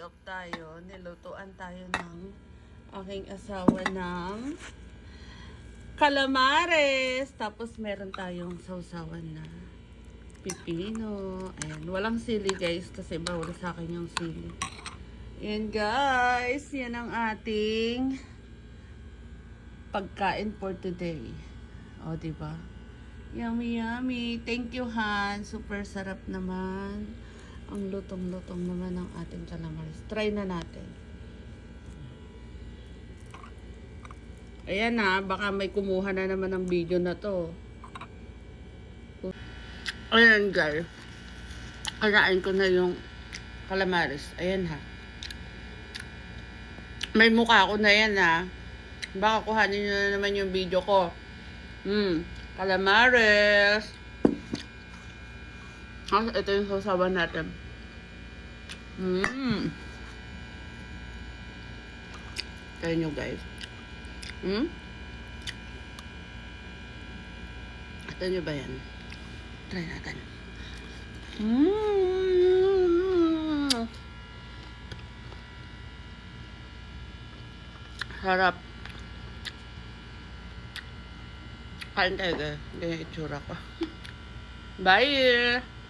off tayo. Nilutuan tayo ng aking asawa ng calamares. Tapos meron tayong sausawan na pipino. Ayan. Walang sili guys kasi bawal sa akin yung sili. Ayan guys. Yan ang ating pagkain for today. O, diba? Yummy, yummy. Thank you, Han. Super sarap naman. Ang lutong-lutong naman ng ating calamares. Try na natin. Ayan na, baka may kumuha na naman ng video na to. Ayan guys. Kanain ko na yung calamares. Ayan ha. May mukha ko na yan ha. Baka kuhanin nyo na naman yung video ko. Calamares. Ito yung sausawan natin. Kaya nyo guys. Ito nyo ba yan? Try natin. Sarap. Kain tayo guys. Ganyan itsura ko. Bye!